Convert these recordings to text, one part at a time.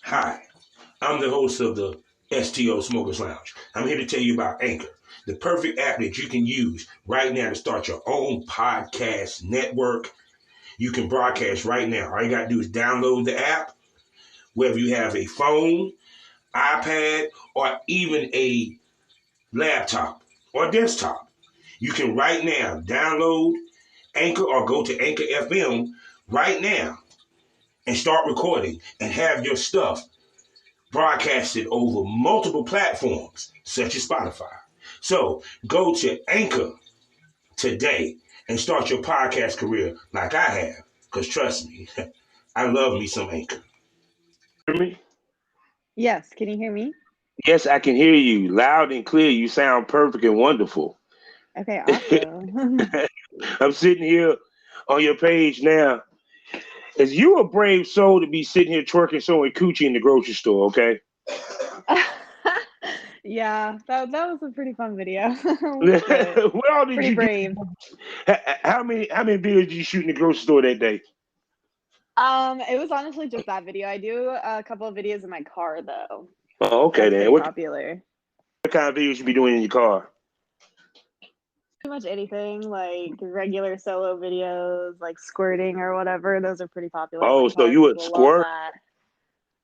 Hi, I'm the host of the STO Smokers Lounge. I'm here to tell you about Anchor, the perfect app that you can use right now to start your own podcast network. You can broadcast right now. All you got to do is download the app, whether you have a phone, iPad, or even a laptop or desktop. You can right now download Anchor or go to Anchor FM right now and start recording and have your stuff broadcasted over multiple platforms such as Spotify. So go to Anchor today and start your podcast career like I have. Because trust me, I love me some Anchor. Hear me? Yes, can you hear me? Yes, I can hear you loud and clear. You sound perfect and wonderful. Okay, awesome. I'm sitting here on your page now. Is you a brave soul to be sitting here twerking, showing coochie in the grocery store? Okay. Yeah, that was a pretty fun video. But What all did pretty you do? brave. How many videos did you shoot in the grocery store that day? It was honestly just that video. I do a couple of videos in my car though. Oh, okay That's then. pretty What popular. kind of videos you be doing in your car? Pretty much anything, like regular solo videos, like squirting or whatever. Those are pretty popular in Oh, my so car. you a People love squirt? that.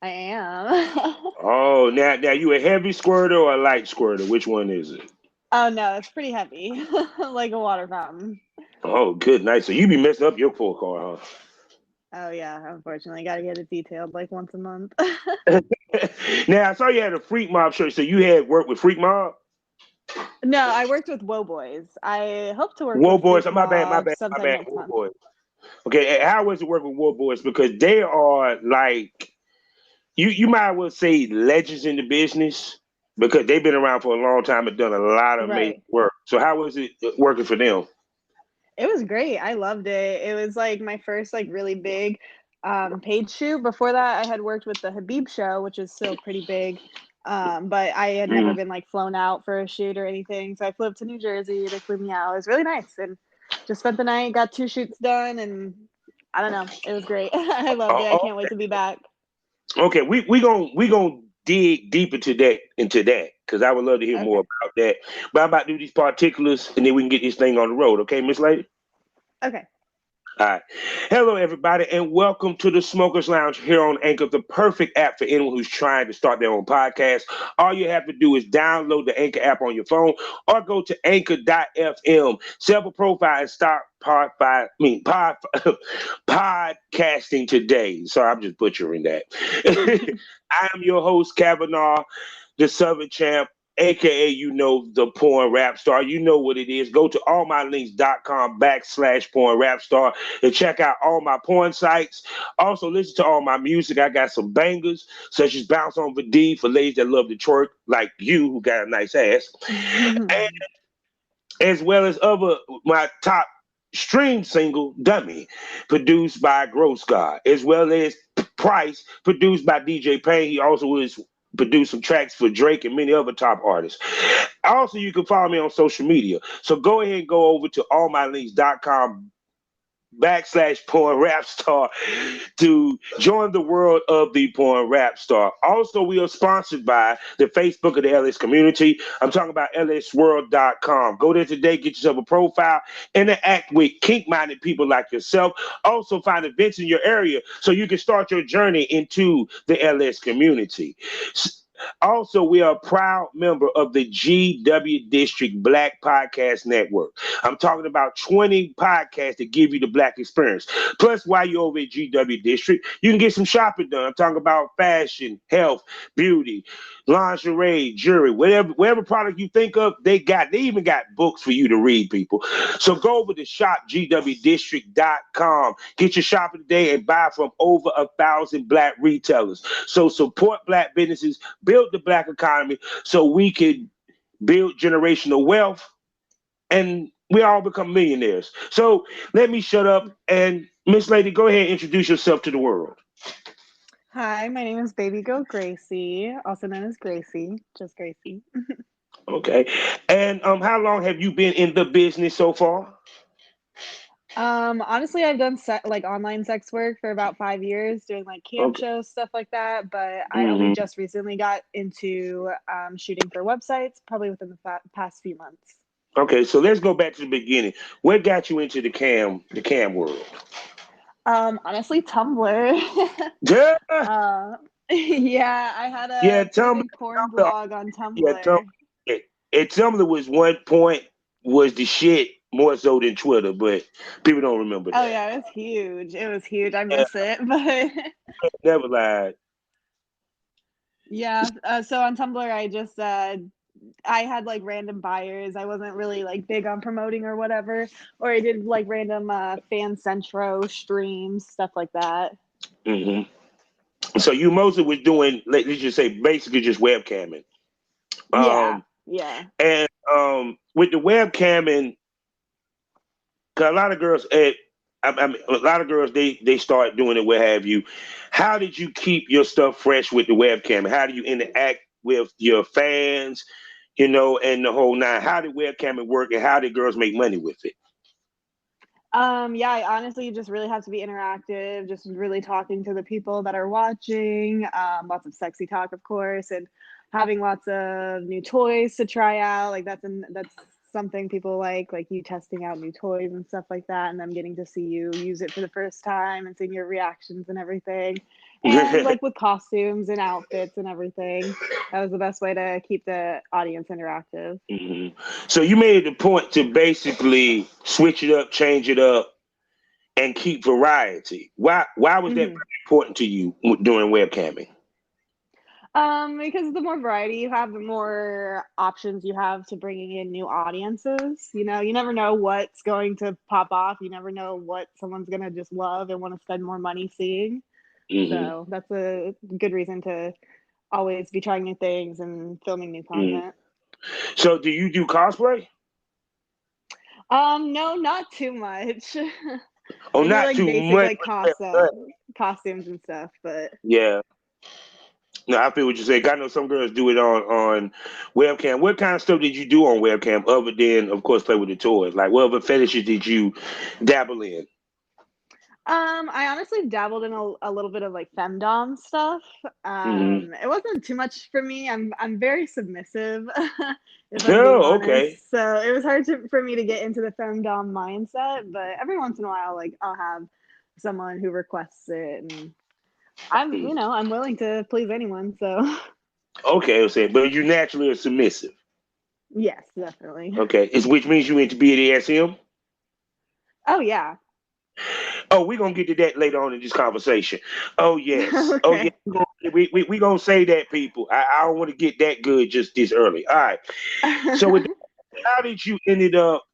I am. Oh, now you a heavy squirter or a light squirter? Which one is it? Oh no, it's pretty heavy. Like a water fountain. Oh, good night. So you be messing up your poor car, Oh yeah, unfortunately, got to get it detailed like once a month. huh? Now I saw you had a Freak Mob shirt. So you had worked with Freak Mob? No, I worked with WhoaBoys. I hope to work War with Boys. Freak Oh, my bad, my Mob bad, my sometime bad. next War month. Boys. Okay, and how was it working with War Boys? Because they are like you might well say legends in the business because they've been around for a long time and done a lot of amazing Right. work. So how was it working for them? It was great. I loved it. It was like my first like really big paid shoot. Before that, I had worked with the Habib Show, which is still pretty big. But I had never Mm. been like flown out for a shoot or anything. So I flew up to New Jersey. They flew me out. It was really nice and just spent the night, got 2 shoots done, and I don't know. It was great. I loved it. I Oh, can't wait to be back. okay, we gonna dig deep into that because I would love to hear more Okay. about that. But I'm about to do these particulars and then we can get this thing on the road. Okay, Miss Lady? Okay. All right. Hello, everybody, and welcome to the Smokers Lounge here on Anchor, the perfect app for anyone who's trying to start their own podcast. All you have to do is download the Anchor app on your phone or go to anchor.fm, set up a profile, and start podcasting today. Sorry, I'm just butchering that. I am your host, Kavanaugh, the Southern Champ, aka the porn rap star. You know what it is. Go to allmylinks.com/porn rap star and check out all my porn sites. Also listen to all my music. I got some bangers such as Bounce on the D for ladies that love to twerk like you who got a nice ass, and as well as other my top stream single Dummy produced by Gross God, as well as Price produced by DJ Payne. He also is produced some tracks for Drake and many other top artists. Also, you can follow me on social media. So go ahead and go over to allmylinks.com/porn rap star to join the world of the porn rap star. Also, we are sponsored by the Facebook of the LS community. I'm talking about lsworld.com. Go there today, get yourself a profile, interact with kink-minded people like yourself. Also, find events in your area so you can start your journey into the LS community. Also, we are a proud member of the GW District Black Podcast Network. I'm talking about 20 podcasts that give you the Black experience. Plus, while you're over at GW District, you can get some shopping done. I'm talking about fashion, health, beauty, lingerie, jewelry, whatever product you think of, they got. They even got books for you to read, people. So go over to shopgwdistrict.com. Get your shopping today and buy from over 1,000 Black retailers. So support Black businesses, build the Black economy so we can build generational wealth and we all become millionaires. So let me shut up and Miss Lady, go ahead and introduce yourself to the world. Hi, my name is Babygirl Gracie, also known as Gracie, just Gracie. Okay. And how long have you been in the business so far? Honestly, I've done like online sex work for about 5 years, doing like camp Okay. shows, stuff like that. But I only Hmm. just recently got into shooting for websites, probably within the past few months. Okay, so let's go back to the beginning. What got you into the cam world? Honestly, Tumblr. Yeah, Yeah, I had yeah, a pretty Tumblr, big porn Tumblr, blog on yeah, Tumblr. Tumblr. Yeah. And Tumblr was one point was the shit more so than Twitter, but people don't remember Oh that. yeah, it was huge. It was huge. I Yeah, miss it, but never lied. yeah. So on Tumblr, I had like random buyers. I wasn't really like big on promoting or whatever, or I did like random fan centro streams, stuff like that. Hmm. So you mostly was doing, let's just say, basically just webcamming. Yeah, Um, yeah. and with the webcamming, 'cause a lot of girls, I mean, a lot of girls, they start doing it. What have you? How did you keep your stuff fresh with the webcam? How do you interact with your fans? And the whole nine. How did webcamming work, and how did girls make money with it? Yeah, I honestly just really have to be interactive, just really talking to the people that are watching, lots of sexy talk, of course, and having lots of new toys to try out. Like that's something people like you testing out new toys and stuff like that, and them getting to see you use it for the first time and seeing your reactions and everything. And like with costumes and outfits and everything, that was the best way to keep the audience interactive. Hmm. So you made it a point to basically switch it up, change it up, and keep variety. Why was that Mhm. very important to you during webcamming? Because the more variety you have, the more options you have to bringing in new audiences. You know, you never know what's going to pop off. You never know what someone's gonna just love and want to spend more money seeing. Hmm. So that's a good reason to always be trying new things and filming new Hmm. content. So do you do cosplay? No, not too much. Oh, I do not like too basic much. like costumes and stuff, but Yeah. No, I feel what you say. I know some girls do it on webcam. What kind of stuff did you do on webcam other than, of course, play with the toys? Like, what other fetishes did you dabble in? I honestly dabbled in a little bit of like femdom stuff. Hmm. It wasn't too much for me. I'm very submissive, if I'm being Oh, okay. honest. So it was hard for me to get into the femdom mindset. But every once in a while, like I'll have someone who requests it, and I'm willing to please anyone. So Okay, okay. But you naturally are submissive. yes, definitely. Okay. Which means you into BDSM? Oh yeah. Oh, we're gonna get to that later on in this conversation. Oh yes. Oh yeah. Okay. We gonna say that, people. I don't want to get that good just this early. All right. So with how did you ended up,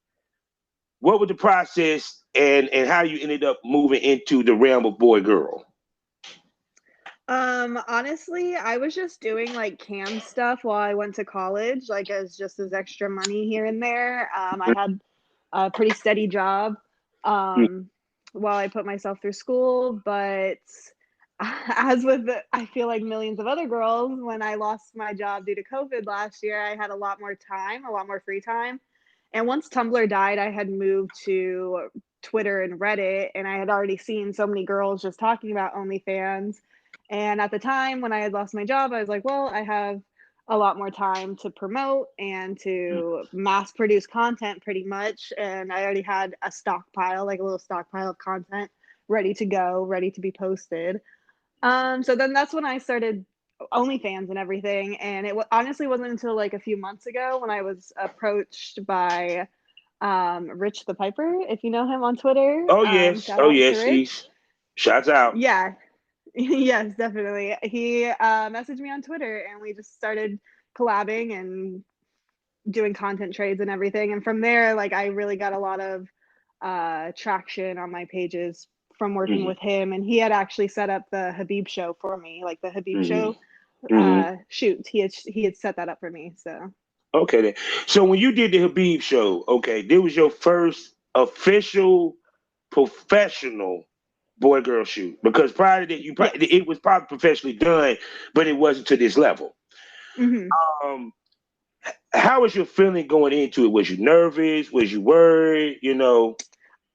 what was the process, and how you ended up moving into the realm of boy girl? Honestly, I was just doing like cam stuff while I went to college, like as extra money here and there. I had a pretty steady job um while I put myself through school, but as with I feel like millions of other girls, when I lost my job due to COVID last year, I had a lot more time, a lot more free time. And once Tumblr died, I had moved to Twitter and Reddit, and I had already seen so many girls just talking about OnlyFans. And at the time when I had lost my job, I was like, well, I have a lot more time to promote and to mass produce content pretty much. And I already had a stockpile, like a little stockpile of content ready to go, ready to be posted. So then that's when I started OnlyFans and everything. And honestly wasn't until like a few months ago when I was approached by Rich Da Pipper, if you know him on Twitter. Oh yes. Shout Oh out to yes. Rich. He's shots out. Yeah, yes, definitely. He messaged me on Twitter and we just started collabing and doing content trades and everything. And from there, like I really got a lot of traction on my pages from working Hmm. with him. And he had actually set up the Habib Show for me, like the Habib Hmm. Show Hmm. shoot. He had set that up for me. So Okay then. So when you did the Habib show, okay, this was your first official professional boy girl shoot, because prior to that yes. it was probably professionally done, but it wasn't to this level. Hmm. Um, how was your feeling going into it? Was you nervous? Was you worried?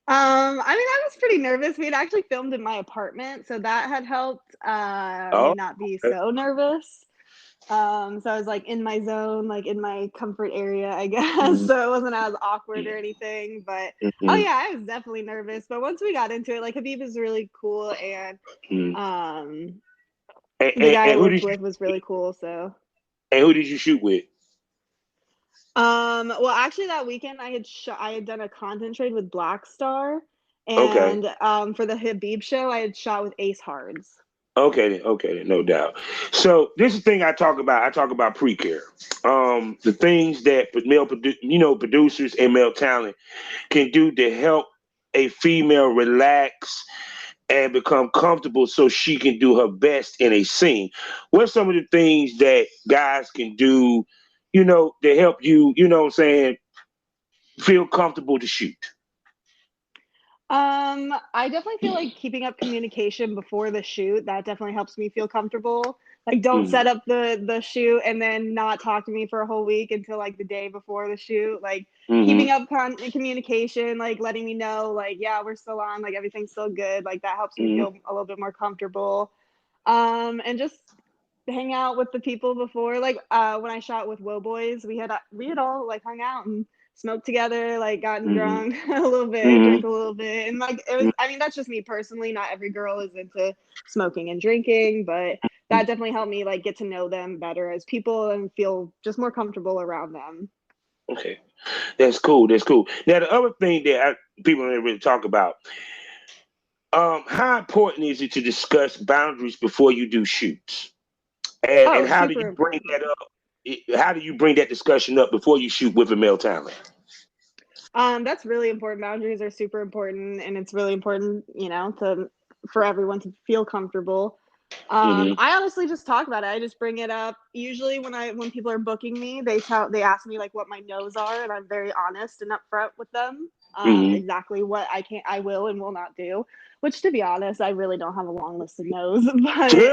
I was pretty nervous. We had actually filmed in my apartment, so that had helped me Oh, not be so nervous. So I was like in my zone, like in my comfort area, I guess. mhm, So it wasn't as awkward or anything. But oh mhm, yeah, I was definitely nervous. But once we got into it, like Habib is really cool, and mhm. um, And, the and, guy I and who worked did you with was really cool. So and who did you shoot with? well, actually, that weekend I had done a content trade with Black Star, Okay. and for the Habib show, I had shot with Ace Hards. Okay, then, no doubt. So this is the thing I talk about. I talk about pre-care. The things that producers and male talent can do to help a female relax and become comfortable so she can do her best in a scene. What's some of the things that guys can do, to help you, what I'm saying, feel comfortable to shoot? I definitely feel like keeping up communication before the shoot, that definitely helps me feel comfortable. Like don't Mm-hmm. set up the shoot and then not talk to me for a whole week until like the day before the shoot. Like keeping Mm-hmm. up communication, like letting me know like yeah, we're still on, like everything's still good. Like that helps me Mm-hmm. feel a little bit more comfortable. And just hang out with the people before. Like when I shot with WhoaBoys, we had all like hung out and smoked together, like gotten Mm-hmm. drunk a little bit, Mm-hmm. drank a little bit, and like it was. I mean, that's just me personally. Not every girl is into smoking and drinking, but that definitely helped me like get to know them better as people and feel just more comfortable around them. Okay, that's cool. That's cool. Now the other thing that people don't really talk about, how important is it to discuss boundaries before you do shoots, and Oh, how do you super bring that important. up? How do you bring that discussion up before you shoot with a male talent? That's really important. Boundaries are super important, and it's really important, to for everyone to feel comfortable. Mm-hmm. I honestly just talk about it. I just bring it up. Usually, when people are booking me, they ask me like what my no's are, and I'm very honest and upfront with them. Mm-hmm. Exactly what I will and will not do. Which, to be honest, I really don't have a long list of no's, but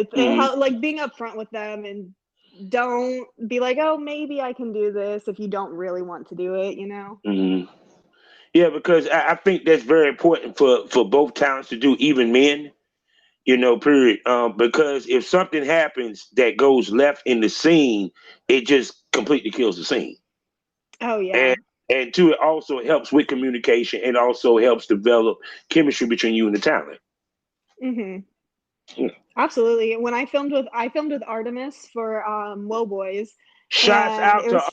it Mm-hmm. helps like being upfront with them and don't be like, oh, maybe I can do this if you don't really want to do it. Mm-hmm. Yeah, because I think that's very important for both talents to do, even men. Period. Because if something happens that goes left in the scene, it just completely kills the scene. Oh And yeah. and two, it also helps with communication and also helps develop chemistry between you and the talent. Hmm. Yeah. Absolutely. When I filmed with Artemis for WhoaBoys, Shouts and out it to was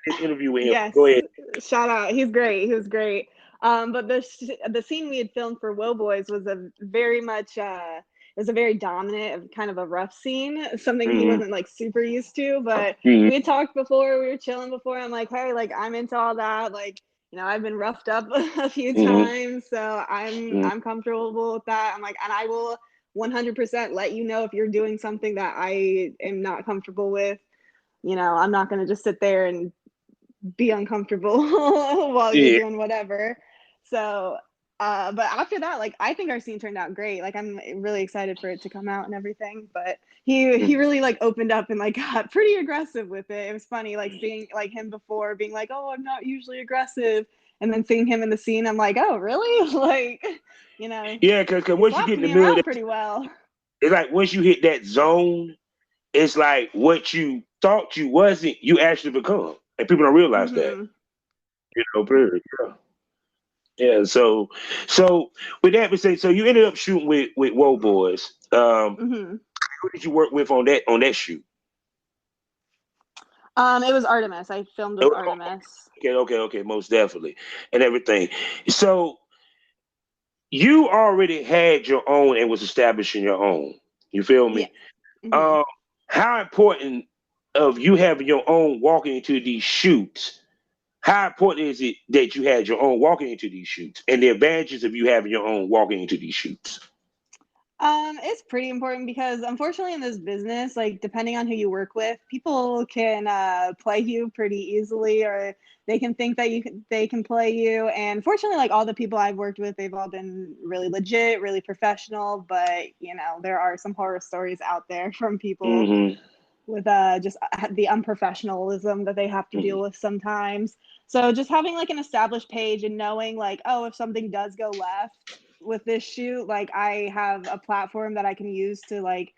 this interview with him. Go yes, ahead. shout out. He's great. He was great. But the scene we had filmed for WhoaBoys was a very much it was a very dominant, kind of a rough scene, something he Hmm. wasn't like super used to. But Hmm. we had talked before, we were chilling before. I'm like, hey, like I'm into all that. Like, I've been roughed up a few Hmm. times, so I'm comfortable with that. I'm like, and I will 100% let you know if you're doing something that I am not comfortable with. I'm not going to just sit there and be uncomfortable while you're Yeah. doing whatever. So, but after that, like I think our scene turned out great. Like I'm really excited for it to come out and everything. But he really like opened up and like got pretty aggressive with it. It was funny like seeing like him before being like, oh, I'm not usually aggressive, and then seeing him in the scene, I'm like, oh, really? Like, Yeah, because he once you slapped get in the me middle of around that, pretty well. it's like once you hit that zone, it's like what you thought you wasn't, you actually become. And people don't realize that. Hmm. Period. Yeah. Yeah. So with that we say, so you ended up shooting with Woe Boys. Hmm. Who did you work with on that shoot? It was Artemis. I filmed with Artemis. Okay, most definitely, and everything. So you already had your own and was establishing your own. You feel Yeah. me? Hmm. Um, how important of you having your own walking into these shoots? How important is it that you had your own walking into these shoots, and the advantages of you having your own walking into these shoots? It's pretty important because unfortunately in this business, like depending on who you work with, people can play you pretty easily, or they can think that they can play you. And fortunately, like all the people I've worked with, they've all been really legit, really professional. But there are some horror stories out there from people Mm-hmm. with just the unprofessionalism that they have to deal with sometimes. So just having like an established page and knowing like, oh, if something does go left with this shoot, like I have a platform that I can use to like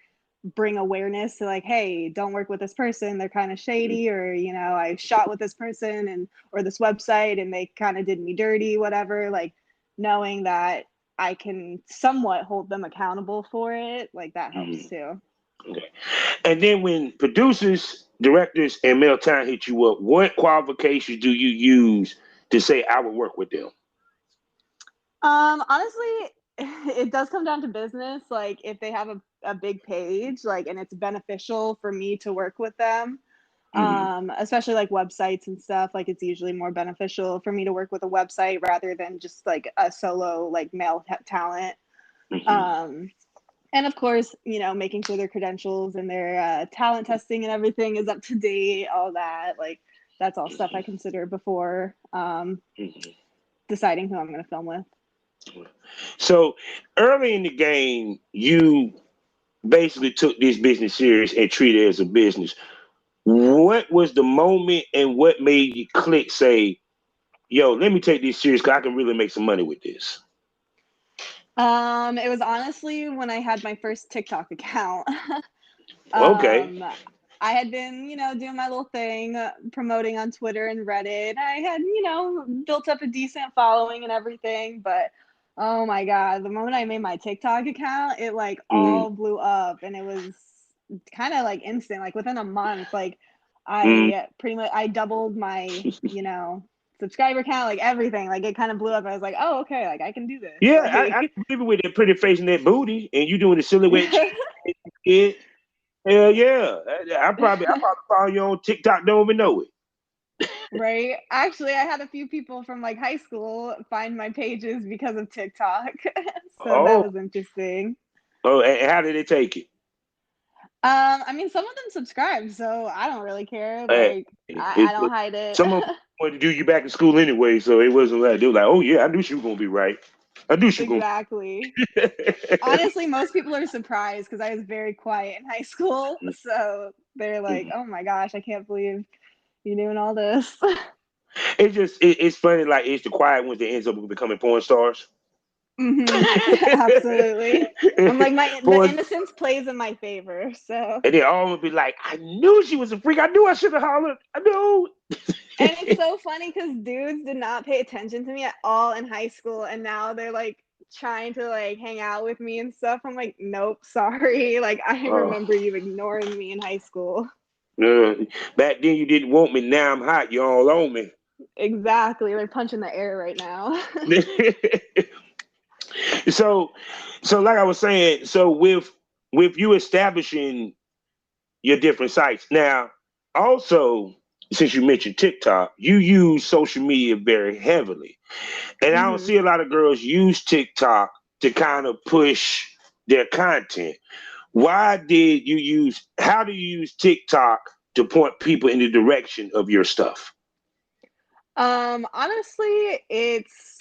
bring awareness to like, hey, don't work with this person, they're kind of shady, or you know, I shot with this person and or this website and they kind of did me dirty, whatever. Like knowing that I can somewhat hold them accountable for it, like that helps too. Okay. And then when producers, directors, and male talent hit you up, what qualifications do you use to say I would work with them? Honestly, it does come down to business. Like if they have a big page, like, and it's beneficial for me to work with them, especially like websites and stuff, like it's usually more beneficial for me to work with a website rather than just like a solo like male talent. And of course, you know, making sure their credentials and their talent testing and everything is up to date, all that. Like that's all stuff I consider before deciding who I'm going to film with. So early in the game, you basically took this business serious and treated it as a business. What was the moment and what made you click, say, yo, let me take this serious because I can really make some money with this? It was honestly when I had my first TikTok account. Okay. I had been, you know, doing my little thing, promoting on Twitter and Reddit. I had, you know, built up a decent following and everything, but oh my God, the moment I made my TikTok account, it like all blew up, and it was kind of like instant, like within a month, like I pretty much, I doubled my, you know, subscriber count, like everything, like it kind of blew up. I was like, oh, okay, like I can do this. Yeah, Like, I believe it with that pretty face and that booty, and you doing the silhouette kid. Hell yeah. I probably follow you on TikTok, don't even know it. Right. Actually, I had a few people from like high school find my pages because of TikTok. So that was interesting. Oh, and how did they take it? I mean, some of them subscribe, so I don't really care. Like, I don't hide it. Some of them wanted to do you back in school anyway, so it wasn't like they were like, oh yeah, I knew she was gonna be right. I knew she was exactly. Honestly, most people are surprised because I was very quiet in high school, so they're like, "Oh my gosh, I can't believe you're doing all this." It's funny, like it's the quiet ones that ends up becoming porn stars. Absolutely. I'm like, the innocence plays in my favor, so. And they all would be like, I knew she was a freak. I knew I should have hollered. I knew. And it's so funny because dudes did not pay attention to me at all in high school, and now they're like trying to like hang out with me and stuff. I'm like, nope, sorry. Like I remember you ignoring me in high school. Back then you didn't want me. Now I'm hot. You're all on me. Exactly. We're punching the air right now. So like I was saying, so with you establishing your different sites now, also since you mentioned TikTok, you use social media very heavily, and I don't see a lot of girls use TikTok to kind of push their content. How do you use TikTok to point people in the direction of your stuff? Honestly, it's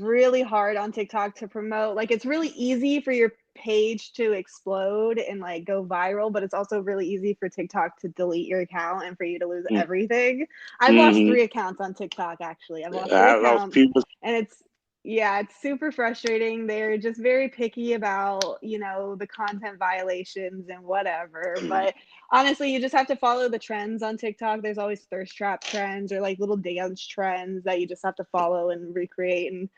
really hard on TikTok to promote. Like it's really easy for your page to explode and like go viral, but it's also really easy for TikTok to delete your account and for you to lose everything. I've lost 3 accounts on TikTok actually. I've lost 3 accounts, and it's super frustrating. They're just very picky about, you know, the content violations and whatever. But honestly, you just have to follow the trends on TikTok. There's always thirst trap trends or like little dance trends that you just have to follow and recreate. And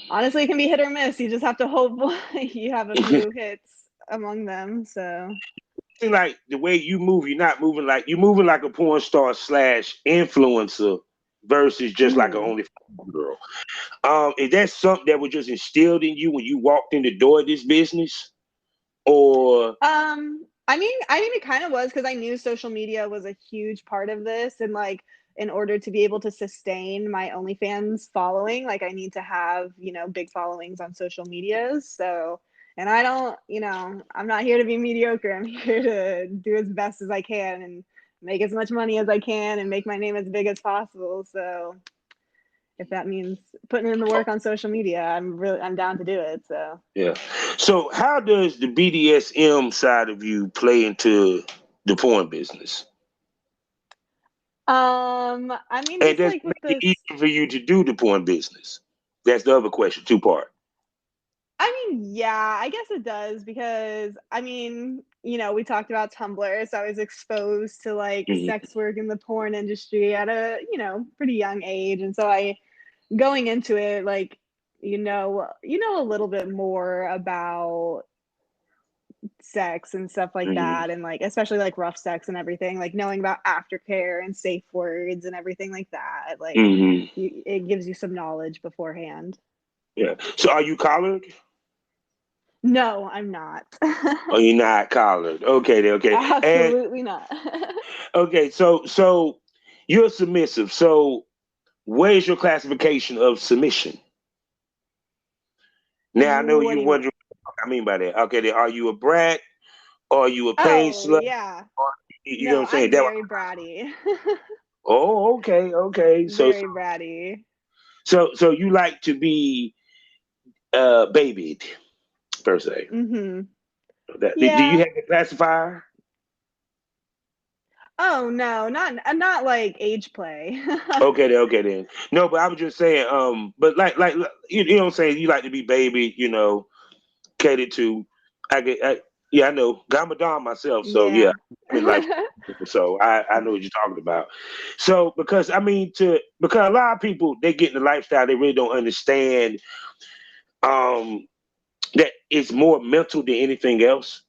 honestly, it can be hit or miss. You just have to hope you have a few hits among them. So like the way you move, you're moving like a porn star / influencer versus just like an OnlyFans girl. Is that something that was just instilled in you when you walked in the door of this business? Or I mean it kind of was, because I knew social media was a huge part of this, and like in order to be able to sustain my OnlyFans following, like I need to have, you know, big followings on social medias. So, and I don't, you know, I'm not here to be mediocre. I'm here to do as best as I can and make as much money as I can and make my name as big as possible. So if that means putting in the work on social media, I'm down to do it. So yeah. So how does the BDSM side of you play into the porn business? I mean, And just does it like with make it this. easier for you to do the porn business? That's the other question, two-part. I mean, yeah, I guess it does because I mean, we talked about Tumblr, so I was exposed to like Mhm. sex work in the porn industry at a, pretty young age. And so I going into it like, a little bit more about sex and stuff like Mhm. that, and like especially like rough sex and everything, like knowing about aftercare and safe words and everything like that. Like Mhm. it gives you some knowledge beforehand. Yeah. So are you collared? No, I'm not. Or you're not collared? Okay, then, okay. And Absolutely not. okay, so you're submissive. So where is your classification of submission? Now I know What you do you mean? wondering what I mean by that. Okay, then are you a brat? Or are you a pain Oh, slut? yeah. Or, you know what No, I'm saying? I'm That very bratty. oh, okay, okay. Very bratty. So you like to be babied per se. Mhm. Do you Yeah. have a classifier? Oh, no, not like age play. Okay then. No, but I was just saying, but like you know what I'm saying, you like to be baby, catered to. Yeah, I know. I'm a dom myself, so yeah, Yeah. I'm in life. So I know what you're talking about. So because I mean because a lot of people they get in the lifestyle, they really don't understand um that it's more mental than anything else.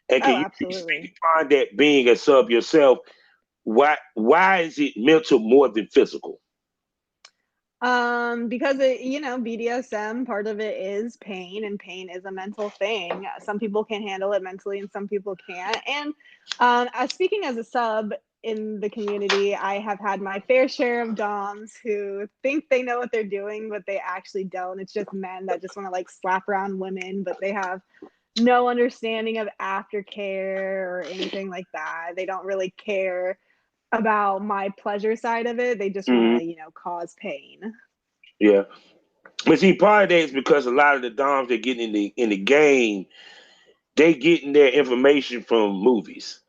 And Oh, can you speak absolutely. upon that being a sub yourself? Why is it mental more than physical? Because BDSM, part of it is pain, and pain is a mental thing. Some people can handle it mentally and some people can't. And as speaking as a sub in the community, I have had my fair share of doms who think they know what they're doing, but they actually don't. It's just men that just want to like slap around women, but they have no understanding of aftercare or anything like that. They don't really care about my pleasure side of it. They just want Hmm. to, cause pain. Yeah. But see, part of that is because a lot of the doms that get in the game, they getting their information from movies,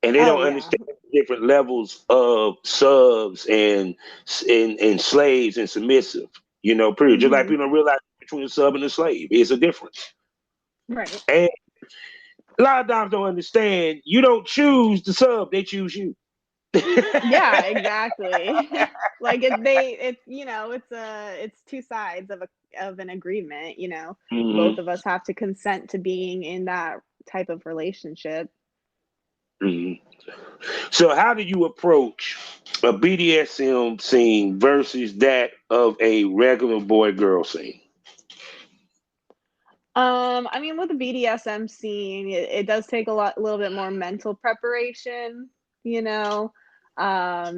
and they Oh don't yeah. understand the different levels of subs and slaves and submissive. Period. Just like Mhm. people don't realize between a sub and a slave, it's a difference. Right. And a lot of doms don't understand. You don't choose the sub; they choose you. Yeah, exactly. Like it's two sides of an agreement, Hmm. Both of us have to consent to being in that type of relationship. Hmm. So, how do you approach a BDSM scene versus that of a regular boy girl scene? I mean, with the BDSM scene, it does take a little bit more mental preparation, you know,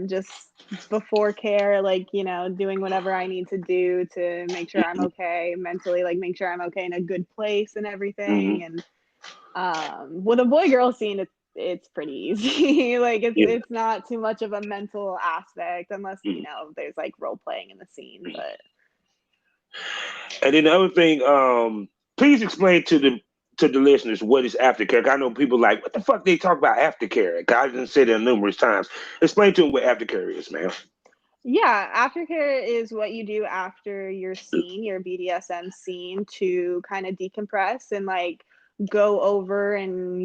just before care, like, doing whatever I need to do to make sure I'm okay mentally, like make sure I'm okay in a good place and Hmm. everything. And with a boy girl scene, it's pretty easy. Like Yeah. it's not too much of a mental aspect unless, Mhm. there's like role playing in the scene, but And then the other thing, please explain to the listeners what is aftercare. 'Cause I know people like, what the fuck they talk about aftercare? 'Cause I didn't say that numerous times. Explain to them what aftercare is, man. yeah, aftercare is what you do after your scene, your BDSM scene, to kind of decompress and like go over and,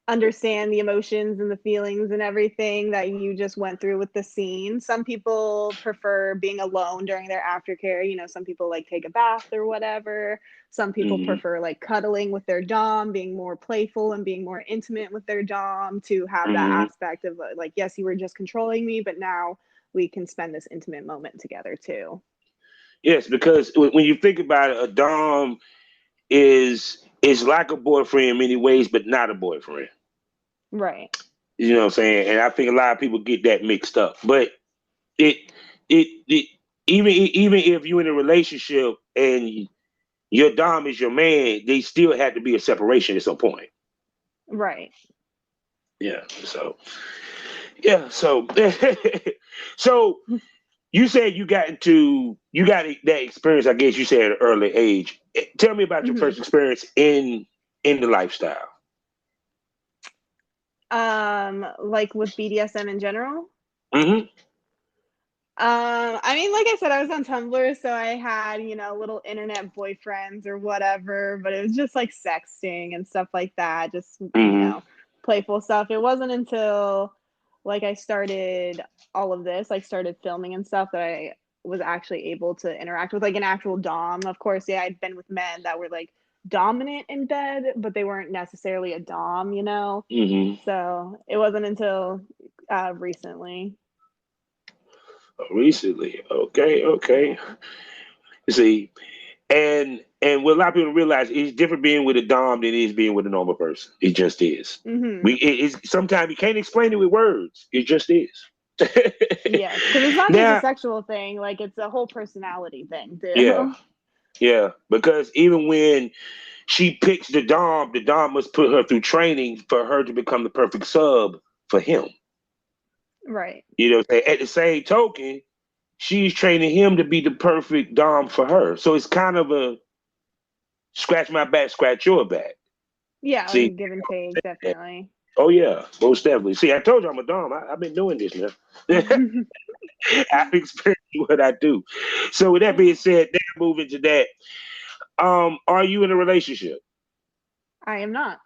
understand the emotions and the feelings and everything that you just went through with the scene. Some people prefer being alone during their aftercare. Some people like take a bath or whatever. Some people Hmm. prefer like cuddling with their dom, being more playful and being more intimate with their dom to have that Hmm. aspect of like, yes, you were just controlling me, but now we can spend this intimate moment together too. Yes, because when you think about it, a dom is like a boyfriend in many ways, but not a boyfriend. Right. You know what I'm saying? And I think a lot of people get that mixed up. But it it even if you're in a relationship and your dom is your man, they still had to be a separation at some point. Right. Yeah. So yeah. So so you said you got that experience. I guess you said at an early age. Tell me about your Hmm. first experience in the lifestyle. Like with BDSM in general. Mm-hmm. I mean, like I said, I was on Tumblr, so I had, little internet boyfriends or whatever, but it was just like sexting and stuff like that, just, Mm-hmm. playful stuff. It wasn't until like I started all of this, like started filming and stuff, that I was actually able to interact with like an actual dom. Of course, yeah, I'd been with men that were like dominant in bed, but they weren't necessarily a dom, Mm-hmm. So it wasn't until recently. Recently. Okay, okay. See, and what a lot of people don't realize, it's different being with a dom than it is being with a normal person. It just is. Mm-hmm. It's sometimes you can't explain it with words. It just is. Yes, because it's not just a Now, sexual thing, like it's a whole personality thing yeah, too. yeah. Because even when she picks the dom must put her through training for her to become the perfect sub for him. Right. You know, at the same token, she's training him to be the perfect dom for her. So it's kind of a scratch my back, scratch your back. Yeah, like See? a give and take, definitely. Oh yeah, most definitely. See, I told you I'm a dom. I've been doing this now. I've experienced what I do. So with that being said, now moving to that. Are you in a relationship? I am not.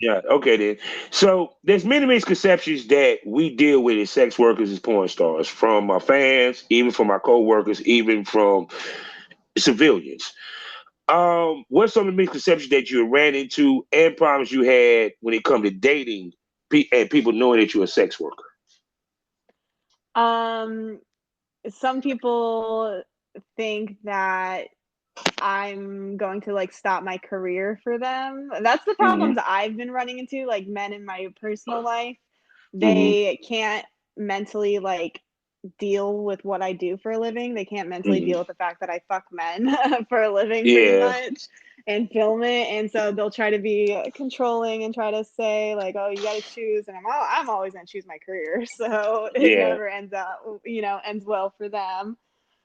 Yeah, okay then. So there's many misconceptions that we deal with as sex workers, as porn stars, from our fans, even from our co-workers, even from civilians. What's some of the misconceptions that you ran into and problems you had when it comes to dating and people knowing that you're a sex worker? Um, some people think that I'm going to like stop my career for them. That's the Mm-hmm. problems I've been running into, like men in my personal life. Mm-hmm. They can't mentally like deal with what I do for a living. They can't mentally Mm-hmm. deal with the fact that I fuck men for a living pretty Yeah. much and film it. And so they'll try to be controlling and try to say like, "Oh, you got to choose." And I'm always going to choose my career. So it Yeah. never ends well for them.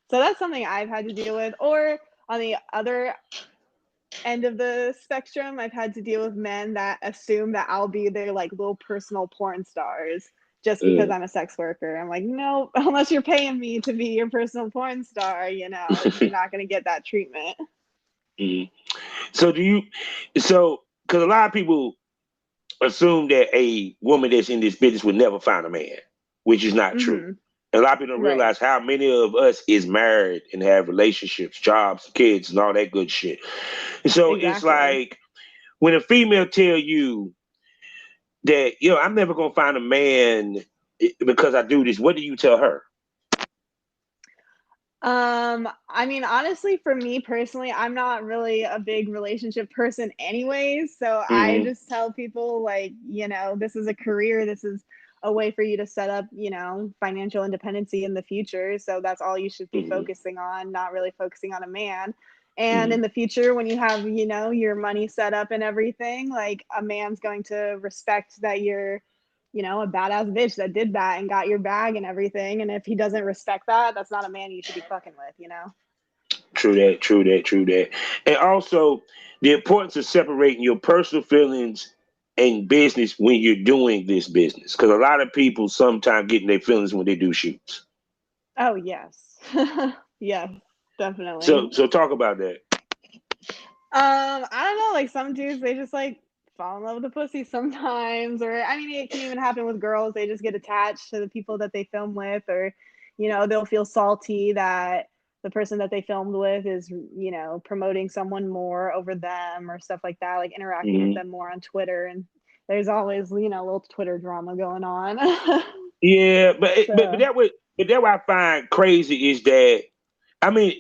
So that's something I've had to deal with. Or on the other end of the spectrum, I've had to deal with men that assume that I'll be their like little personal porn stars just because Mm. I'm a sex worker. I'm like, no, unless you're paying me to be your personal porn star, you're not going to get that treatment. Mhm. So do you? So because a lot of people assume that a woman that's in this business would never find a man, which is not true. Mm-hmm. And a lot of people don't Right. realize how many of us is married and have relationships, jobs, kids, and all that good shit. And so it's Exactly. like when a female tell you that, I'm never gonna find a man because I do this. What do you tell her? I mean, honestly, for me personally, I'm not really a big relationship person anyways. So I Mm-hmm. just tell people like, this is a career. This is a way for you to set up, financial independency in the future. So that's all you should be Mm-hmm. focusing on, not really focusing on a man. And Mm-hmm. in the future, when you have, your money set up and everything, like a man's going to respect that you're a badass bitch that did that and got your bag and everything. And if he doesn't respect that, that's not a man you should be fucking with. True that, true that, true that. And also the importance of separating your personal feelings and business when you're doing this business. Because a lot of people sometimes get in their feelings when they do shoots. Oh, yes. Yes, So definitely. so talk about that. I don't know, like some dudes, they just like fall in love with the pussy sometimes, or I mean, it can even happen with girls. They just get attached to the people that they film with, or they'll feel salty that the person that they filmed with is, promoting someone more over them or stuff like that, like interacting with Hmm. them more on Twitter. And there's always, a little Twitter drama going on. Yeah, but So, that what I find crazy is that I mean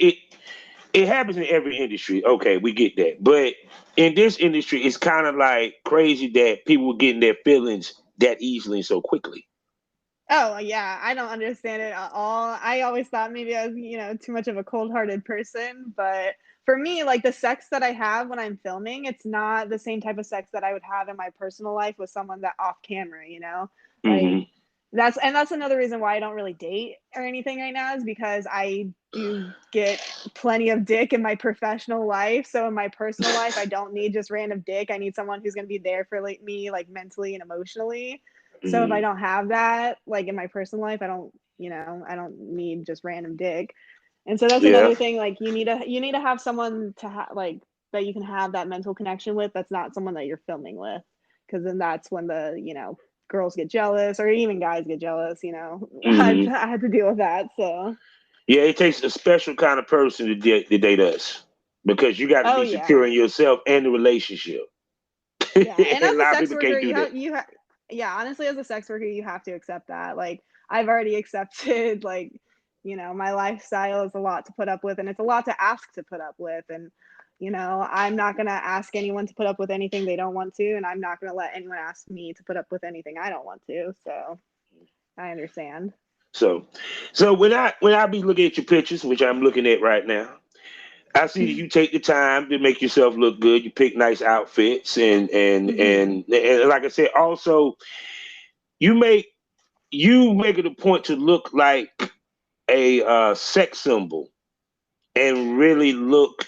it happens in every industry. Okay, we get that. But in this industry, it's kind of like crazy that people were getting their feelings that easily and so quickly. oh yeah, I don't understand it at all. I always thought maybe I was, too much of a cold-hearted person, but for me, like the sex that I have when I'm filming, it's not the same type of sex that I would have in my personal life with someone that off camera. Like Hmm. that's another reason why I don't really date or anything right now is because I do get plenty of dick in my professional life. So in my personal life, I don't need just random dick. I need someone who's going to be there for like me, like mentally and emotionally. So if I don't have that, like in my personal life, I don't need just random dick. And so that's Yeah. another thing. Like you need to have someone to like that you can have that mental connection with. That's not someone that you're filming with, because then that's when the girls get jealous, or even guys get jealous. I had to deal with that. So Yeah, it takes a special kind of person to date us, because you got to oh be secure yeah, in yourself and the relationship. yeah. And And a as a lot of sex people worker, can't do that. yeah. Honestly, as a sex worker, you have to accept that. Like I've already accepted like my lifestyle is a lot to put up with, and it's a lot to ask to put up with. And I'm not going to ask anyone to put up with anything they don't want to, and I'm not going to let anyone ask me to put up with anything I don't want to. So I understand. So, when I be looking at your pictures, which I'm looking at right now, I see that you take the time to make yourself look good. You pick nice outfits, and like I said, also you make it a point to look like a sex symbol and really look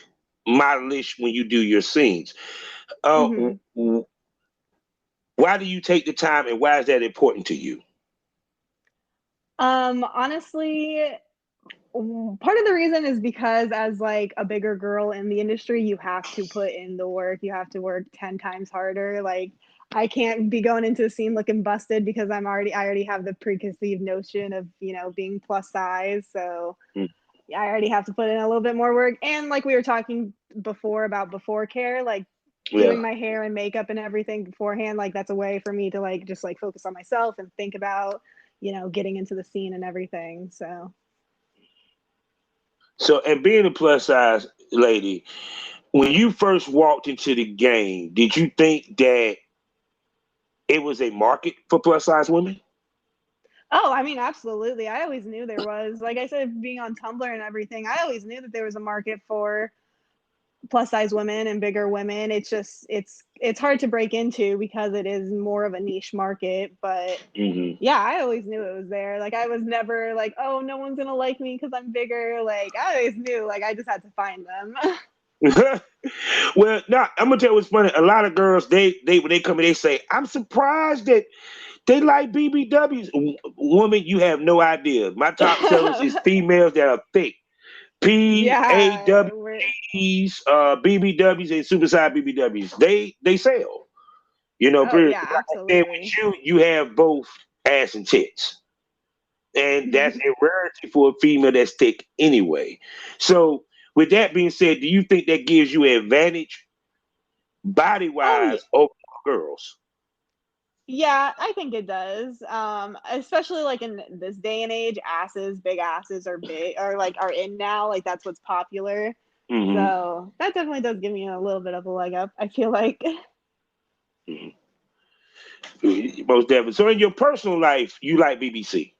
modelish when you do your scenes. Uh, hmm why do you take the time, and why is that important to you? Honestly, part of the reason is because as like a bigger girl in the industry, you have to put in the work. You have to work 10 times harder. Like I can't be going into a scene looking busted because I already have the preconceived notion of, being plus size. So Mm. I already have to put in a little bit more work. And like we were talking before about before care, like doing Yeah. my hair and makeup and everything beforehand, like that's a way for me to like just like focus on myself and think about, getting into the scene and everything. So So, and being a plus size lady, when you first walked into the game, did you think that it was a market for plus size women? oh, I mean, absolutely. I always knew there was. Like I said, being on Tumblr and everything, I always knew that there was a market for plus size women and bigger women. It's just it's hard to break into because it is more of a niche market. But Hmm. yeah, I always knew it was there. Like I was never like, oh, no one's gonna like me because I'm bigger. Like I always knew. Like I just had to find them. Well, now I'm gonna tell you what's funny. A lot of girls, they when they come in, they say, "I'm surprised that they like BBWs." Woman, you have no idea. My top sellers is females that are thick. Yeah, PAWs, BBWs, and supersized BBWs. They sell. oh Period. yeah, Like I said, absolutely. with you have both ass and tits. And that's a rarity for a female that's thick anyway. So, with that being said, do you think that gives you an advantage body Oh yeah. wise over girls? Yeah, I think it does. Especially like in this day and age, big asses are big or like are in now. Like that's what's popular. Hmm. So that definitely does give me a little bit of a leg up. I feel like Most definitely. So, in your personal life, you like BBC.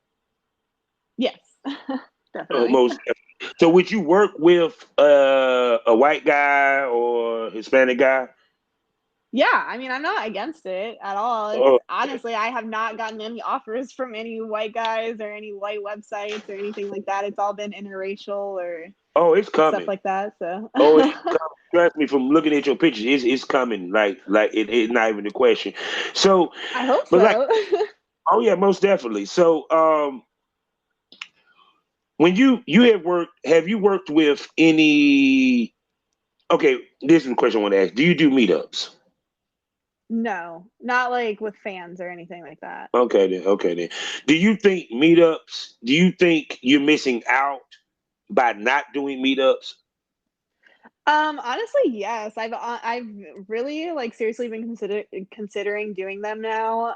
yes, definitely. Most definitely. So, would you work with a white guy or Hispanic guy? Yeah, I mean, I'm not against it at all. It's Oh, honestly, I have not gotten any offers from any white guys or any white websites or anything like that. It's all been interracial or oh, it's stuff coming. like that. So Oh, it's coming. Trust me, from looking at your pictures, it's coming. Like it's not even a question. So, I hope but like, so. oh yeah, most definitely. So, when have you worked with any? Okay, this is the question I want to ask. Do you do meetups? No, not like with fans or anything like that. Okay then. Okay then. Do you think meetups? Do you think you're missing out by not doing meetups? Honestly, yes. I've really like seriously been considering doing them now.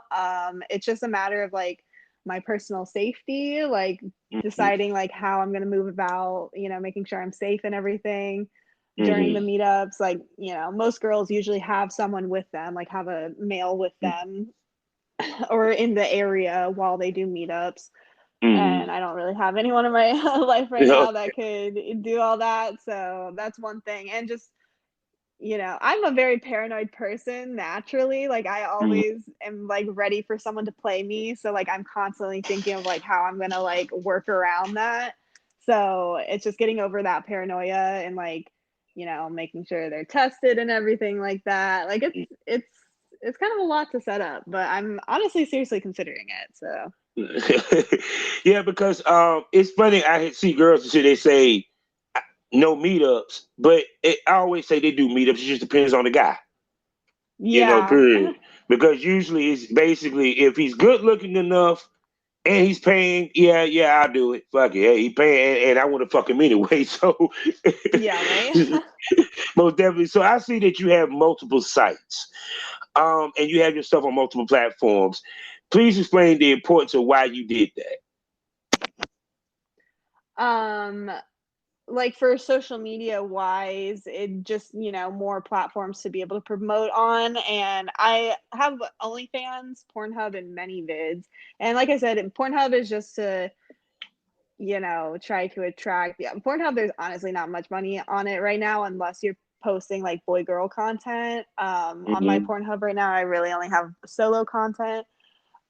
It's just a matter of like my personal safety, like Hmm. deciding like how I'm gonna move about, making sure I'm safe and everything during the Hmm. meetups. Like, most girls usually have someone with them, like have a male with them or in the area while they do meetups. And Hmm. I don't really have anyone in my life right now that could do all that. So that's one thing. And just, I'm a very paranoid person naturally. Like I always am like ready for someone to play me. So like I'm constantly thinking of like how I'm gonna like work around that. So it's just getting over that paranoia and like, making sure they're tested and everything like that. Like it's it's kind of a lot to set up, but I'm honestly seriously considering it. So yeah, because it's funny. I see girls and shit. They say no meetups, but I always say they do meetups. It just depends on the guy. yeah. Period. Because usually it's basically if he's good looking enough and he's paying, yeah, I'll do it. Fuck it. Hey, he paying and I want to fuck him anyway. So Yeah, right. most definitely. So I see that you have multiple sites. And you have your stuff on multiple platforms. Please explain the importance of why you did that. Like for social media wise, it just, more platforms to be able to promote on. And I have OnlyFans, Pornhub, and ManyVids. And like I said, Pornhub is just to, try to attract. Yeah, Pornhub, there's honestly not much money on it right now unless you're posting like boy girl content. On my Pornhub right now, I really only have solo content.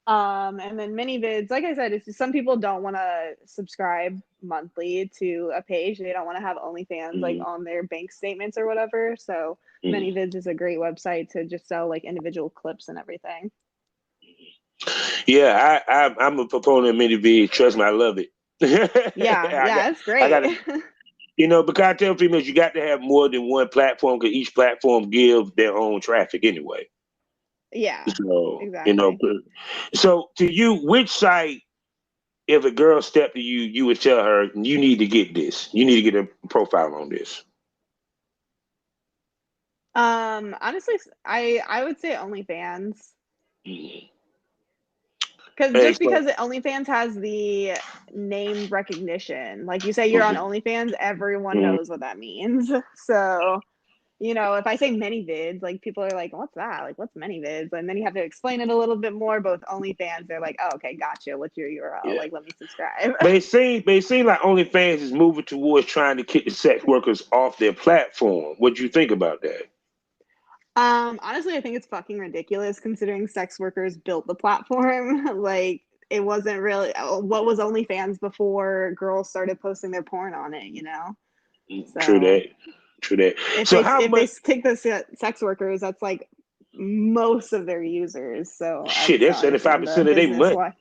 And then ManyVids, like I said, it's just, some people don't want to subscribe monthly to a page. They don't want to have OnlyFans like on their bank statements or whatever. So ManyVids is a great website to just sell like individual clips and everything. Yeah, I'm a proponent of ManyVids. Trust me, I love it. Yeah, it's great. Because I tell females you got to have more than one platform because each platform give their own traffic anyway. Yeah, so exactly. So to you, which site, if a girl stepped to you, you would tell her you need to get this, you need to get a profile on this? Honestly, I would say OnlyFans. Because OnlyFans has the name recognition. Like you say you're on OnlyFans, everyone knows what that means. So, if I say ManyVids, like people are like, what's that? Like, what's ManyVids? And then you have to explain it a little bit more. Both OnlyFans, they're like, oh, okay, gotcha. What's your URL? Yeah. Like, let me subscribe. But it seems like OnlyFans is moving towards trying to kick the sex workers off their platform. What do you think about that? Honestly, I think it's fucking ridiculous considering sex workers built the platform. Like, it wasn't really what was OnlyFans before girls started posting their porn on it, So, True that. If they take the sex workers, that's like most of their users. So shit, that's 75% of their money.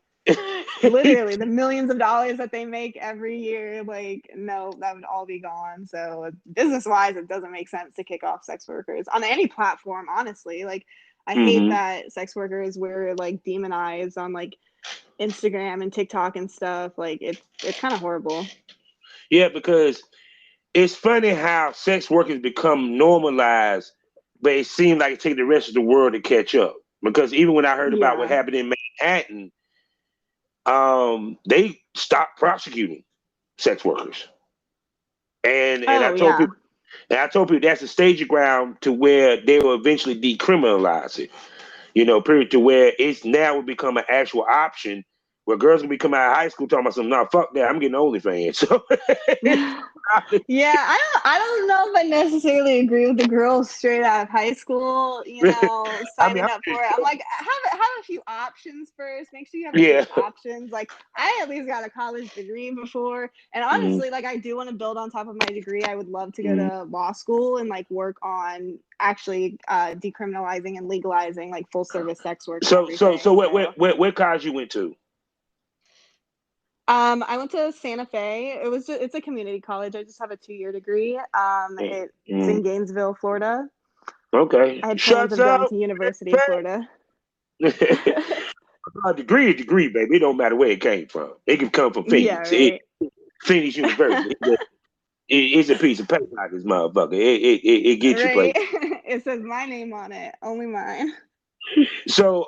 Literally, the millions of dollars that they make every year, like, no, that would all be gone. So business-wise, it doesn't make sense to kick off sex workers on any platform, honestly. Like, I hate that sex workers were like demonized on like Instagram and TikTok and stuff. Like, it's kind of horrible. Yeah, because it's funny how sex workers become normalized, but it seems like it takes the rest of the world to catch up. Because even when I heard about what happened in Manhattan, they stopped prosecuting sex workers. And I told people that's a staging ground to where they will eventually decriminalize it. Period, to where it's now will become an actual option where girls can be coming out of high school talking about something. No, fuck that. I'm getting OnlyFans. So yeah, I don't know if I necessarily agree with the girls straight out of high school, signing up for it. I'm like, have a few options first. Make sure you have a few options. Like, I at least got a college degree before, and honestly, like, I do want to build on top of my degree. I would love to go to law school and like work on actually decriminalizing and legalizing like full service sex work. So what college you went to? I went to Santa Fe. It's a community college. I just have a 2-year degree. It's in Gainesville, Florida. Okay. I had plans of going to University of Florida. Degree is degree, baby. It don't matter where it came from. It can come from Phoenix. Yeah, right. Phoenix University. It's a piece of paper like this motherfucker. It gets you places. It says my name on it. Only mine. So,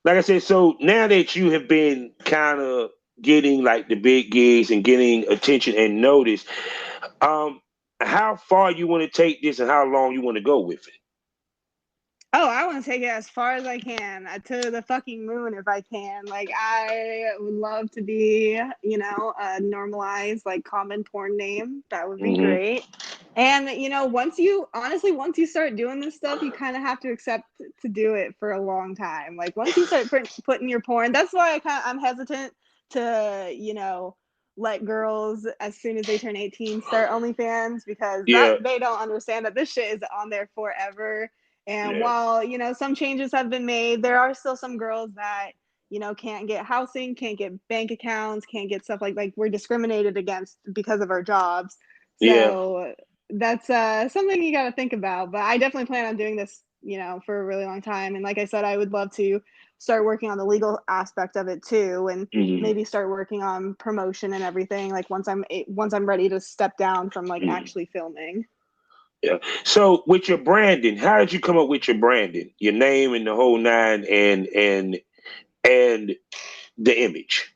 like I said, so now that you have been kind of getting like the big gigs and getting attention and notice, how far you want to take this and how long you want to go with it? Oh, I want to take it as far as I can, to the fucking moon if I can. Like, I would love to be, a normalized, like, common porn name. That would be great. And, once you start doing this stuff, you kind of have to accept to do it for a long time. Like, once you start putting your porn, that's why I'm hesitant to, let girls, as soon as they turn 18, start OnlyFans, because they don't understand that this shit is on there forever. And while, some changes have been made, there are still some girls that, can't get housing, can't get bank accounts, can't get stuff like we're discriminated against because of our jobs. So that's something you got to think about. But I definitely plan on doing this, for a really long time. And like I said, I would love to start working on the legal aspect of it too, and maybe start working on promotion and everything. Like once I'm ready to step down from actually filming. Yeah. So with your branding, how did you come up with your branding, your name and the whole nine, and the image?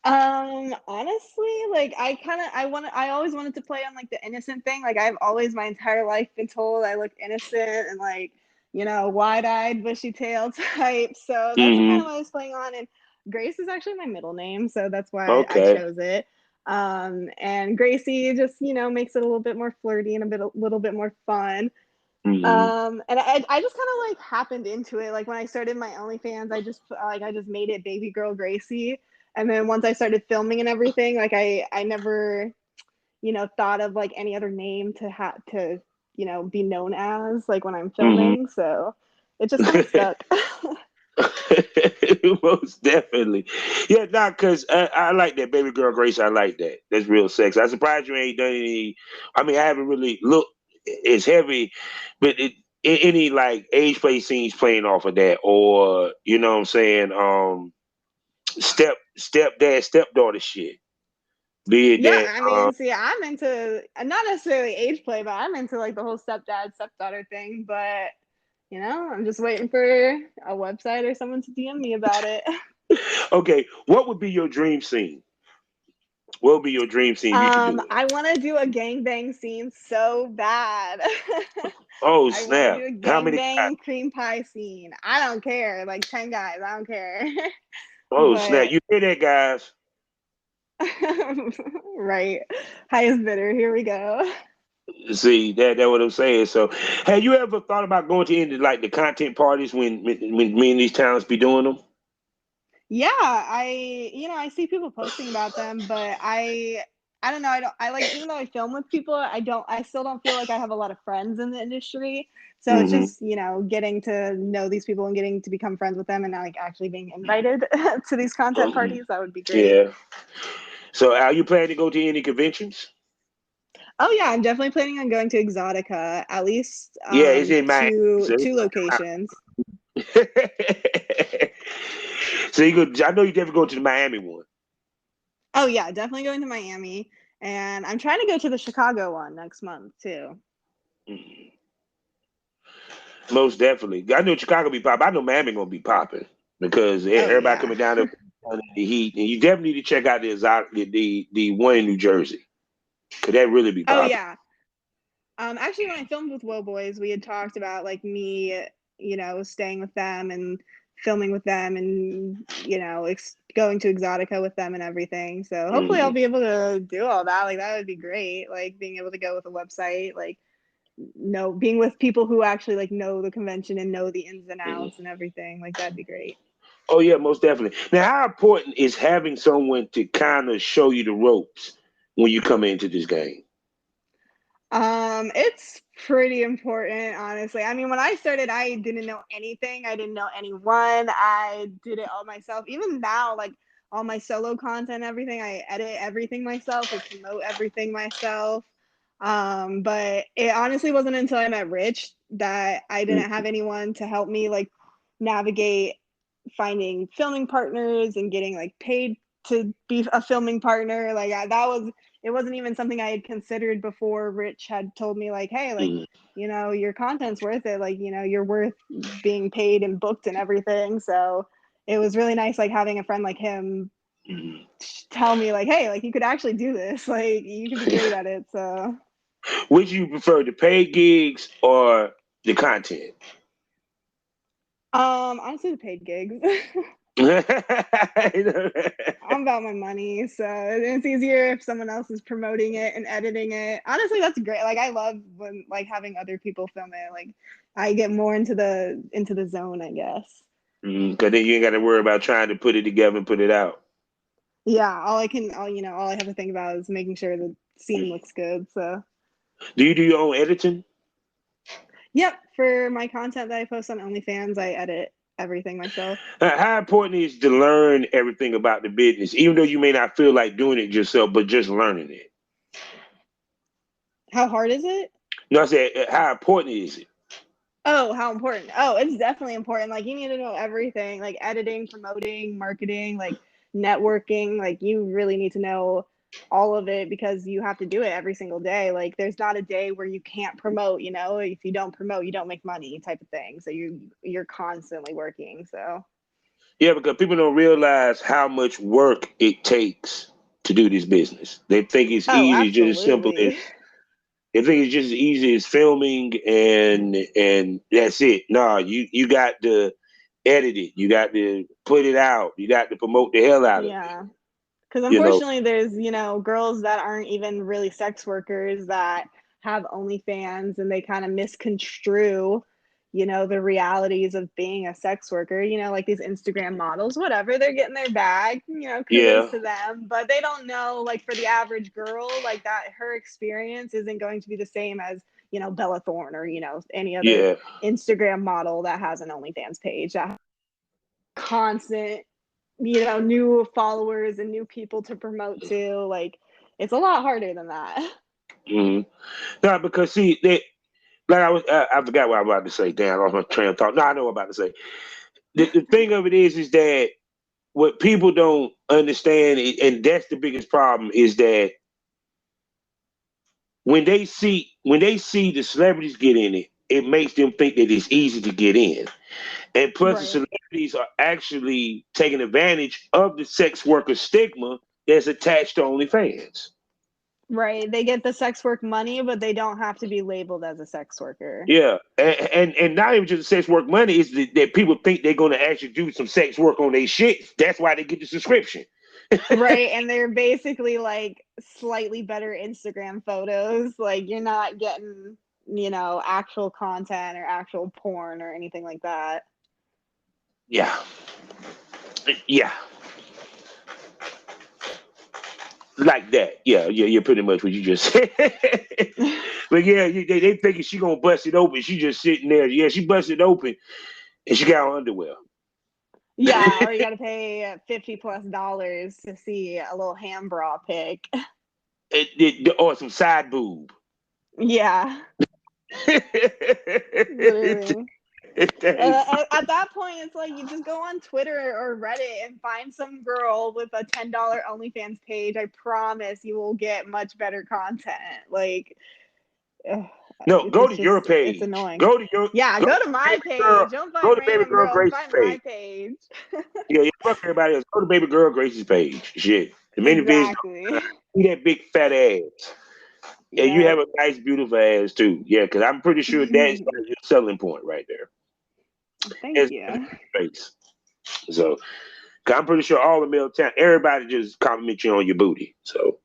Honestly, I always wanted to play on the innocent thing. I've always my entire life been told I look innocent and wide-eyed, bushy-tailed type. So that's kind of what I was playing on. And Grace is actually my middle name, so that's why I chose it. And Gracie just, makes it a little bit more flirty and a little bit more fun. And I just kind of happened into it. When I started my OnlyFans, I just made it Babygirl Gracie. And then once I started filming and everything, I never, thought of any other name to be known as when I'm filming. So it just kind of stuck. Most definitely. Yeah, because I like that Babygirl Grace. I like that. That's real sexy. I'm surprised you ain't done any. I mean, I haven't really looked. It's heavy, but any age play scenes playing off of that, or you know what I'm saying, stepdad, stepdaughter shit. Be it that. I mean, see, I'm into not necessarily age play, but I'm into the whole stepdad, stepdaughter thing. But I'm just waiting for a website or someone to DM me about it. Okay, what would be your dream scene? What would be your dream scene? You could do it. I want to do a gangbang scene so bad. Oh I snap! want to do a How many? gangbang cream pie scene. I don't care. 10 guys. I don't care. Oh snap! You hear that, guys? Right. Highest bidder. Here we go. See that what I'm saying. So, have you ever thought about going to any the content parties when me and these talents be doing them? Yeah, I see people posting about them, but I don't know. Even though I film with people, I still don't feel like I have a lot of friends in the industry. So it's just, getting to know these people and getting to become friends with them and actually being invited to these content parties. That would be great. Yeah. So are you planning to go to any conventions? Oh yeah, I'm definitely planning on going to Exotica, at least Yeah, it's in Miami. two locations. So you go. I know you definitely go to the Miami one. Oh yeah, definitely going to Miami, and I'm trying to go to the Chicago one next month too. Most definitely. I know Chicago be popping. I know Miami gonna be popping because everybody coming down there in the heat, and you definitely need to check out the one in New Jersey. Could that really be popping? Oh yeah. Actually, when I filmed with WhoaBoys, we had talked about me, staying with them and filming with them, and going to Exotica with them and everything. So hopefully, I'll be able to do all that. That would be great. Being able to go with a website, being with people who actually know the convention and know the ins and outs and everything. That'd be great. Oh yeah, most definitely. Now, how important is having someone to kind of show you the ropes when you come into this game? It's pretty important, honestly. I mean, when I started, I didn't know anything. I didn't know anyone. I did it all myself. Even now, all my solo content, everything, I edit everything myself. I promote everything myself. But it honestly wasn't until I met Rich that I didn't have anyone to help me navigate finding filming partners and getting paid to be a filming partner. It wasn't even something I had considered before Rich had told me hey, your content's worth it. You're worth being paid and booked and everything. So it was really nice having a friend like him tell me hey, you could actually do this. You could be great at it. So would you prefer the paid gigs or the content? Honestly, the paid gigs. I'm about my money, so it's easier if someone else is promoting it and editing it. Honestly, that's great. I love when having other people film it. I get more into the zone, I guess. Because then you ain't got to worry about trying to put it together and put it out. Yeah, all I have to think about is making sure the scene looks good. So do you do your own editing? Yep, for my content that I post on OnlyFans, I edit everything myself. How important is to learn everything about the business, even though you may not feel like doing it yourself, but just learning it? How hard is it? No, I said, how important is it? Oh, how important. Oh, it's definitely important. Like, you need to know everything, like editing, promoting, marketing, like networking. Like, you really need to know all of it because you have to do it every single day. Like, there's not a day where you can't promote, you know? If you don't promote, you don't make money type of thing. So you're constantly working. So Yeah, because people don't realize how much work it takes to do this business. They think it's oh, easy, just as simple as absolutely. they think it's just as easy as filming and that's it. No, you got to edit it, you got to put it out, you got to promote the hell out of it. Yeah. Because You know, unfortunately, there's, girls that aren't even really sex workers that have OnlyFans and they kind of misconstrue, the realities of being a sex worker, like these Instagram models, whatever, they're getting their bag, kudos yeah, to them. But they don't know, like, for the average girl, like that, her experience isn't going to be the same as, Bella Thorne or, any other yeah, Instagram model that has an OnlyFans page that has constant new followers and new people to promote to. Like, it's a lot harder than that. hmm no, because see, like I forgot what I was about to say. Damn, I lost my train of thought. No, I know what I'm about to say. The thing of it is that what people don't understand, and that's the biggest problem, is that when they see the celebrities get in it, it makes them think that it's easy to get in. And plus, the Right. celebrities are actually taking advantage of the sex worker stigma that's attached to OnlyFans. Right. They get the sex work money, but they don't have to be labeled as a sex worker. Yeah, and not even just sex work money is that people think they're going to actually do some sex work on their shit. That's why they get the subscription. Right. And they're basically like slightly better Instagram photos. Like, you're not getting, actual content or actual porn or anything like that. Yeah, yeah, like that. Yeah, yeah, pretty much what you just said. But yeah, they thinking she gonna bust it open. She just sitting there. Yeah, she busted it open and she got on underwear. Yeah, or you got to pay $50+ to see a little ham bra pic. Or some side boob. Yeah, literally. At that point, it's like you just go on Twitter or Reddit and find some girl with a $10 OnlyFans page. I promise you will get much better content. Like, ugh, No, go to your it's page. annoying. Go to your Yeah, go go to to my baby girl. page. Don't Go find to baby random girl girls. Gracie's Find page. my page. Yeah, fuck everybody else. Go to baby girl Gracie's page. Shit, the many vids Exactly. see that big fat ass, and you have Yep. a nice beautiful ass too. Yeah, because I'm pretty sure that's like your selling point right there. Thank It's you. face. So, 'cause I'm pretty sure all the male town, everybody just compliment you on your booty. So,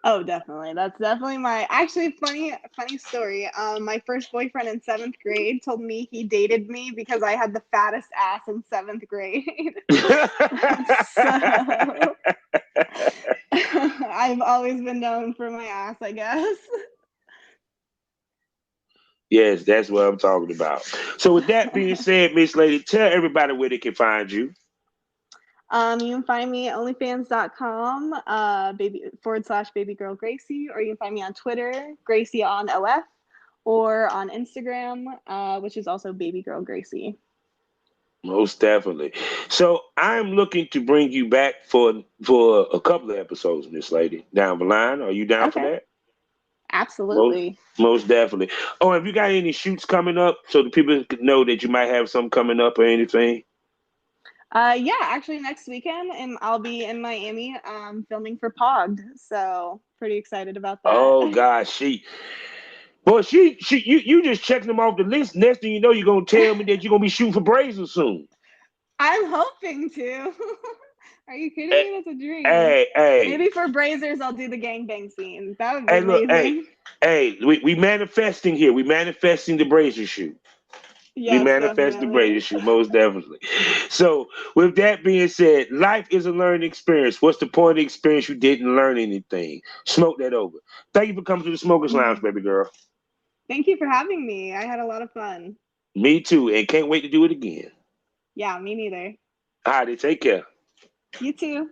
Oh, definitely. That's definitely my actually funny story. My first boyfriend in 7th grade told me he dated me because I had the fattest ass in 7th grade. So I've always been known for my ass, I guess. yes, that's what I'm talking about. So, with that being said, Miss Lady, tell everybody where they can find you. You can find me at onlyfans.com, /babygirl Gracie, or you can find me on Twitter, Gracie on OF, or on Instagram, which is also Babygirl Gracie. Most definitely. So I'm looking to bring you back for a couple of episodes, Miss Lady, down the line. Are you down for Okay, that? Most absolutely. most definitely. Oh, have you got any shoots coming up so the people could know that you might have some coming up or anything? Yeah, actually next weekend, and I'll be in Miami, filming for Pogged. So pretty excited about that. Oh gosh, you just checking them off the list. Next thing you know, you're gonna tell me that you're gonna be shooting for Brazen soon. I'm hoping to. Are you kidding Hey, me? That's a dream. hey, hey, Maybe for Brazers, I'll do the gangbang scene. That would be hey, look, hey, amazing. hey, we manifesting here. We manifesting the Brazen shoot. We Yes, manifest the definitely. greatest you, most definitely. So, with that being said, life is a learning experience. What's the point of the experience? You didn't learn anything. Smoke that over. Thank you for coming to the Smokers Lounge, baby girl. Thank you for having me. I had a lot of fun. Me too, and can't wait to do it again. Yeah, me neither. All right, take care. You too.